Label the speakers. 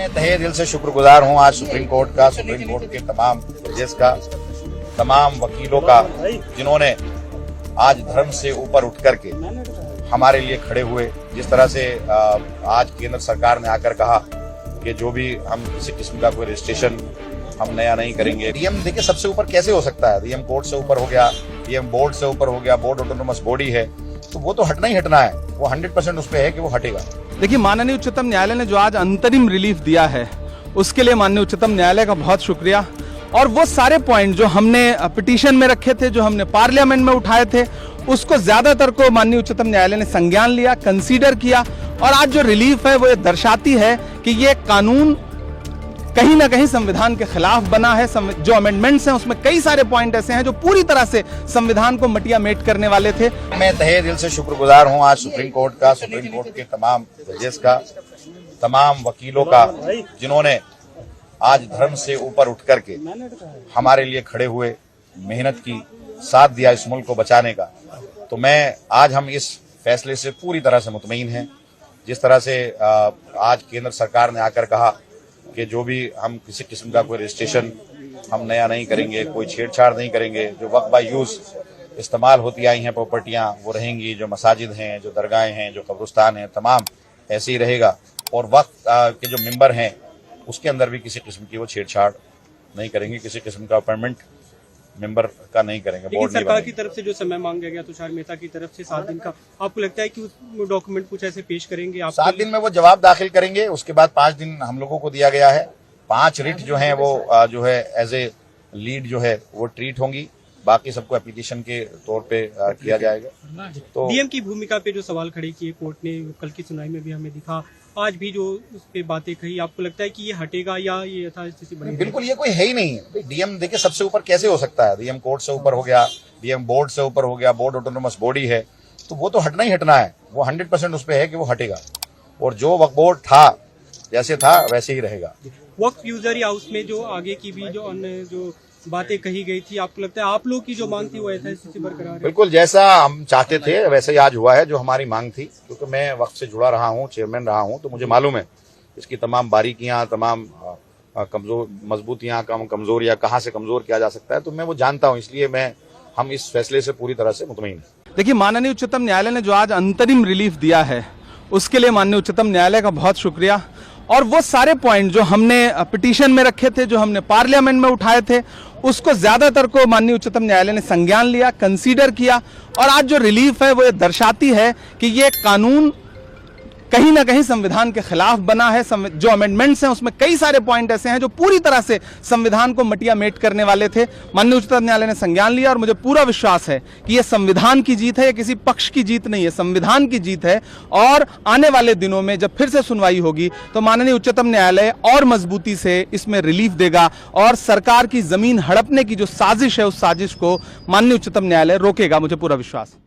Speaker 1: मैं तहे दिल से शुक्रगुजार हूं आज सुप्रीम कोर्ट का, सुप्रीम कोर्ट के तमाम जजेस का, तमाम वकीलों का, जिन्होंने आज धर्म से ऊपर उठ करके हमारे लिए खड़े हुए। जिस तरह से आज केंद्र सरकार ने आकर कहा कि जो भी हम किसी किस्म का कोई रजिस्ट्रेशन हम नया नहीं करेंगे। डीएम देखिए सबसे ऊपर कैसे हो सकता है, डीएम कोर्ट से ऊपर हो गया, डीएम बोर्ड से ऊपर हो गया, बोर्ड ऑटोनोमस बॉडी है, तो वो तो हटना ही हटना है, वो 100% उस पर है कि वो हटेगा।
Speaker 2: देखिए, माननीय उच्चतम न्यायालय ने जो आज अंतरिम रिलीफ दिया है उसके लिए माननीय उच्चतम न्यायालय का बहुत शुक्रिया। और वो सारे पॉइंट जो हमने पिटीशन में रखे थे, जो हमने पार्लियामेंट में उठाए थे, उसको ज्यादातर को माननीय उच्चतम न्यायालय ने संज्ञान लिया, कंसीडर किया। और आज जो रिलीफ है वो ये दर्शाती है कि ये कानून कहीं ना कहीं संविधान के खिलाफ बना है। जो अमेंडमेंट्स हैं उसमें कई सारे पॉइंट ऐसे हैं जो पूरी तरह से संविधान को मटिया मेट करने वाले थे।
Speaker 1: मैं तहे दिल से शुक्रगुजार हूं आज सुप्रीम कोर्ट का, सुप्रीम कोर्ट के तमाम जजेस का, तमाम वकीलों का, जिन्होंने आज धर्म से ऊपर उठ करके हमारे लिए खड़े हुए, मेहनत की, साथ दिया इस मुल्क को बचाने का। तो मैं आज हम इस फैसले से पूरी तरह से मुतमईन हैं। जिस तरह से आज केंद्र सरकार ने आकर कहा कि जो भी हम किसी किस्म का कोई रजिस्ट्रेशन हम नया नहीं करेंगे, कोई छेड़छाड़ नहीं करेंगे, जो वक्त बाय यूज इस्तेमाल होती आई हैं प्रॉपर्टियां वो रहेंगी, जो मसाजिद हैं, जो दरगाहें हैं, जो कब्रिस्तान हैं, तमाम ऐसे ही रहेगा। और वक्त के जो मेंबर हैं उसके अंदर भी किसी किस्म की वो छेड़छाड़ नहीं करेंगे, किसी किस्म का अपॉइंटमेंट मेंबर का नहीं करेंगे।
Speaker 3: लेकिन सरकार की तरफ से जो समय मांगा गया तुषार मेहता की तरफ से 7 दिन का, आपको लगता है कि उस डॉक्यूमेंट कुछ ऐसे पेश करेंगे आप?
Speaker 1: 7 दिन में वो जवाब दाखिल करेंगे, उसके बाद 5 दिन हम लोगों को दिया गया है। 5 रिट जो है वो जो है एज ए लीड जो है वो ट्रीट होंगी, बाकी सबको एप्लीकेशन के तौर पे किया जाएगा। तो
Speaker 3: डीएम की भूमिका पे जो सवाल खड़े किए कोर्ट ने, कल की सुनवाई में भी हमें दिखा, आज भी जो उस पे बातें कही, आपको लगता है कि ये हटेगा या ये यथास्थिति बनेगी?
Speaker 1: बिल्कुल ये कोई है ही नहीं है। डीएम देखिए सबसे ऊपर कैसे हो सकता है, डीएम कोर्ट से ऊपर हो गया, डीएम बोर्ड से ऊपर हो गया, बोर्ड ऑटोनोमस बॉडी है, तो वो तो हटना ही हटना है, वो 100% उस पर है कि वो हटेगा। और जो वक्फ बोर्ड था जैसे था वैसे ही रहेगा।
Speaker 3: वक्फ यूजरी हाउस में जो आगे की भी जो अन्य जो बातें कही गई थी, आपको लगता है आप लोग की जो मांग थी वो यथास्थिति बरकरार है?
Speaker 1: बिल्कुल जैसा हम चाहते थे वैसे ही आज हुआ है जो हमारी मांग थी, क्योंकि मैं वक्त से जुड़ा रहा हूँ, चेयरमैन रहा हूँ, तो मुझे मालूम है इसकी तमाम बारीकियां, तमाम कमजोर मजबूतियां, कमजोरियां, कहाँ से कमजोर किया जा सकता है, तो मैं वो जानता हूँ, इसलिए हम इस फैसले से पूरी तरह से मुतमईन हैं।
Speaker 2: देखिए, माननीय उच्चतम न्यायालय ने जो आज अंतरिम रिलीफ दिया है उसके लिए माननीय उच्चतम न्यायालय का बहुत शुक्रिया। और वो सारे पॉइंट जो हमने पिटीशन में रखे थे, जो हमने पार्लियामेंट में उठाए थे, उसको ज्यादातर को माननीय उच्चतम न्यायालय ने संज्ञान लिया, कंसीडर किया। और आज जो रिलीफ है वो ये दर्शाती है कि ये कानून कहीं ना कहीं संविधान के खिलाफ बना है। जो अमेंडमेंट्स हैं उसमें कई सारे पॉइंट ऐसे हैं जो पूरी तरह से संविधान को मटिया मेट करने वाले थे। माननीय उच्चतम न्यायालय ने संज्ञान लिया और मुझे पूरा विश्वास है कि यह संविधान की जीत है, यह किसी पक्ष की जीत नहीं है, संविधान की जीत है। और आने वाले दिनों में जब फिर से सुनवाई होगी तो माननीय उच्चतम न्यायालय और मजबूती से इसमें रिलीफ देगा और सरकार की जमीन हड़पने की जो साजिश है उस साजिश को माननीय उच्चतम न्यायालय रोकेगा, मुझे पूरा विश्वास है।